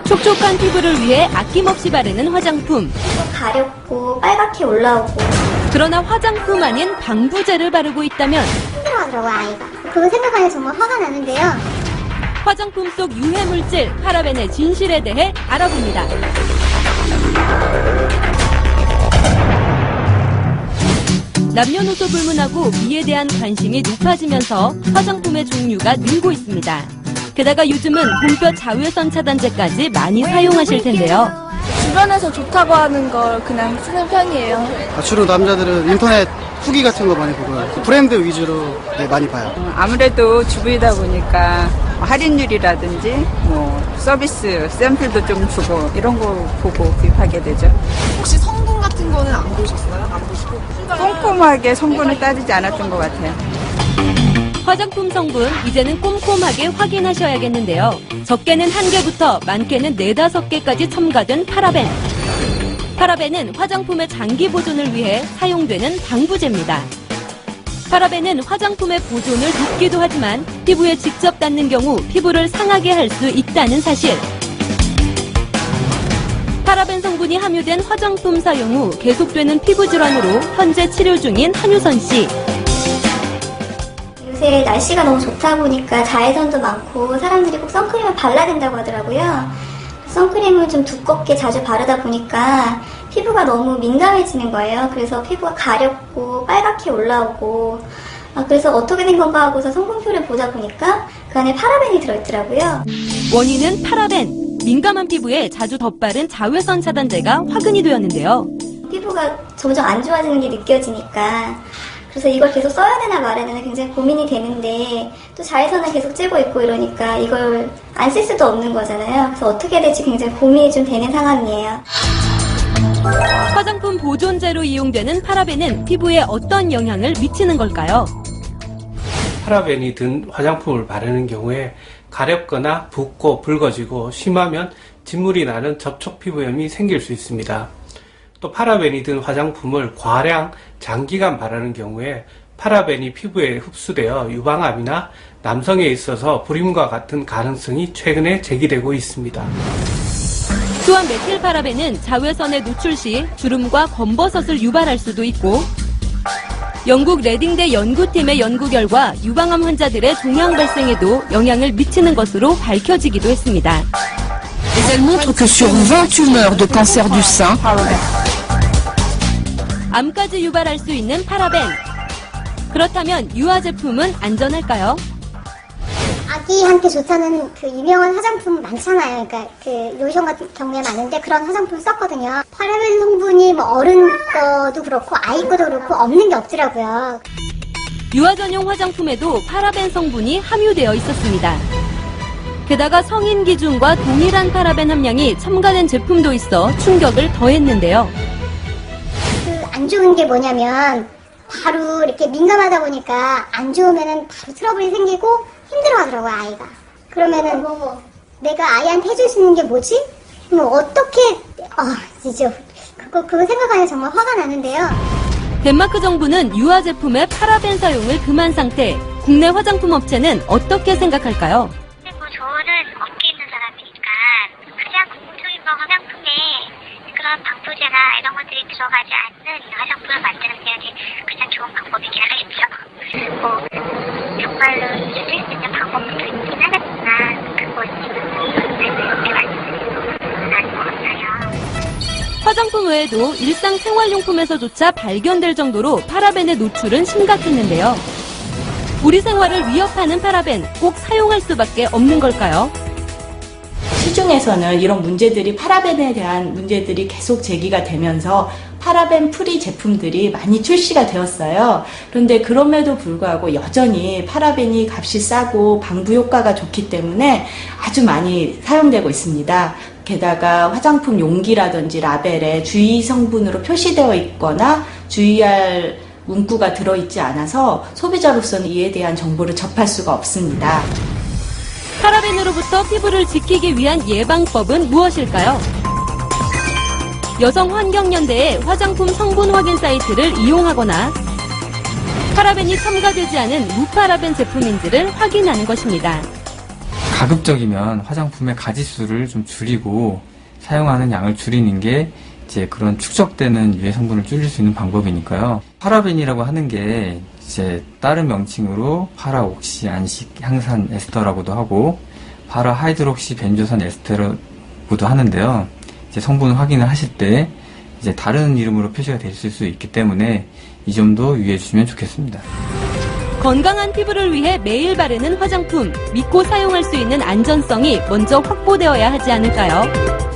촉촉한 피부를 위해 아낌없이 바르는 화장품. 가렵고 빨갛게 올라오고. 그러나 화장품 아닌 방부제를 바르고 있다면 힘들어하더라고요, 아이가. 그거 생각하니 정말 화가 나는데요. 화장품 속 유해물질 파라벤의 진실에 대해 알아봅니다. 남녀노소 불문하고 미에 대한 관심이 높아지면서 화장품의 종류가 늘고 있습니다. 게다가 요즘은 봄볕 자외선 차단제까지 많이 사용하실 텐데요. 주변에서 좋다고 하는 걸 그냥 쓰는 편이에요. 주로 남자들은 인터넷 후기 같은 거 많이 보고요. 브랜드 위주로 많이 봐요. 아무래도 주부이다 보니까 할인율이라든지 뭐 서비스 샘플도 좀 주고 이런 거 보고 구입하게 되죠. 혹시 성분 같은 거는 안 보셨어요? 안 보시고? 꼼꼼하게 성분을 따지지 않았던 것 같아요. 화장품 성분 이제는 꼼꼼하게 확인하셔야겠는데요. 적게는 1개부터 많게는 4, 5개까지 첨가된 파라벤. 파라벤은 화장품의 장기 보존을 위해 사용되는 방부제입니다. 파라벤은 화장품의 보존을 돕기도 하지만 피부에 직접 닿는 경우 피부를 상하게 할 수 있다는 사실. 파라벤 성분이 함유된 화장품 사용 후 계속되는 피부 질환으로 현재 치료 중인 한유선 씨. 요새 날씨가 너무 좋다 보니까 자외선도 많고 사람들이 꼭 선크림을 발라야 된다고 하더라고요. 선크림을 좀 두껍게 자주 바르다 보니까 피부가 너무 민감해지는 거예요. 그래서 피부가 가렵고 빨갛게 올라오고 그래서 어떻게 된 건가 하고서 성분표를 보다 보니까 그 안에 파라벤이 들어있더라고요. 원인은 파라벤. 민감한 피부에 자주 덧바른 자외선 차단제가 화근이 되었는데요. 피부가 점점 안 좋아지는 게 느껴지니까 그래서 이걸 계속 써야 되나 말아야 되나 굉장히 고민이 되는데 또 자외선을 계속 쬐고 있고 이러니까 이걸 안 쓸 수도 없는 거잖아요. 그래서 어떻게 해야 될지 굉장히 고민이 좀 되는 상황이에요. 화장품 보존제로 이용되는 파라벤은 피부에 어떤 영향을 미치는 걸까요? 파라벤이 든 화장품을 바르는 경우에 가렵거나 붓고 붉어지고 심하면 진물이 나는 접촉 피부염이 생길 수 있습니다. 또 파라벤이 든 화장품을 과량 장기간 바르는 경우에 파라벤이 피부에 흡수되어 유방암이나 남성에 있어서 불임과 같은 가능성이 최근에 제기되고 있습니다. 또한 메틸파라벤은 자외선에 노출 시 주름과 검버섯을 유발할 수도 있고 영국 레딩대 연구팀의 연구 결과 유방암 환자들의 종양 발생에도 영향을 미치는 것으로 밝혀지기도 했습니다. Elle montre que sur 20 tumeurs de cancer du sein, 암까지 유발할 수 있는 파라벤. 그렇다면 유아 제품은 안전할까요? 아기한테 좋다는 그 유명한 화장품 많잖아요. 그러니까 그 로션 같은 경우에 많은데 그런 화장품 썼거든요. 파라벤 성분이 뭐 어른 거도 그렇고 아이 거도 그렇고 없는 게 없더라고요. 유아 전용 화장품에도 파라벤 성분이 함유되어 있었습니다. 게다가 성인 기준과 동일한 파라벤 함량이 첨가된 제품도 있어 충격을 더했는데요. 그 안 좋은 게 뭐냐면 바로 이렇게 민감하다 보니까 안 좋으면은 바로 트러블이 생기고 힘들어하더라고요, 아이가. 그러면은 내가 아이한테 해줄 수 있는 게 뭐지? 뭐 어떻게 이제 그거 생각하니 정말 화가 나는데요. 덴마크 정부는 유아 제품의 파라벤 사용을 금한 상태. 국내 화장품 업체는 어떻게 생각할까요? 저는 업계 있는 사람이니까 가장 공통인 거 화장품에 그런 방부제나 이런 것들이 들어가지 않는 화장품을 만드는 게 가장 좋은 방법이긴 하겠죠. 정말로 쓸 수 있는 방법도 있긴 하겠지만 그거 지금 이렇게 말씀드리는 것 같아요. 화장품 외에도 일상생활용품에서조차 발견될 정도로 파라벤의 노출은 심각했는데요. 우리 생활을 위협하는 파라벤 꼭 사용할 수밖에 없는 걸까요? 시중에서는 이런 문제들이 파라벤에 대한 문제들이 계속 제기가 되면서 파라벤 프리 제품들이 많이 출시가 되었어요. 그런데 그럼에도 불구하고 여전히 파라벤이 값이 싸고 방부 효과가 좋기 때문에 아주 많이 사용되고 있습니다. 게다가 화장품 용기라든지 라벨에 주의 성분으로 표시되어 있거나 주의할 문구가 들어있지 않아서 소비자로서는 이에 대한 정보를 접할 수가 없습니다. 파라벤으로부터 피부를 지키기 위한 예방법은 무엇일까요? 여성환경연대의 화장품 성분 확인 사이트를 이용하거나 파라벤이 첨가되지 않은 무파라벤 제품인지를 확인하는 것입니다. 가급적이면 화장품의 가지수를 좀 줄이고 사용하는 양을 줄이는 게 이제 그런 축적되는 유해 성분을 줄일 수 있는 방법이니까요. 파라벤이라고 하는 게 이제 다른 명칭으로 파라옥시 안식 향산 에스터라고도 하고 파라하이드록시 벤조산 에스테라고도 하는데요. 이제 성분 확인을 하실 때 이제 다른 이름으로 표시가 됐을 수 있기 때문에 이 점도 유의해 주시면 좋겠습니다. 건강한 피부를 위해 매일 바르는 화장품, 믿고 사용할 수 있는 안전성이 먼저 확보되어야 하지 않을까요?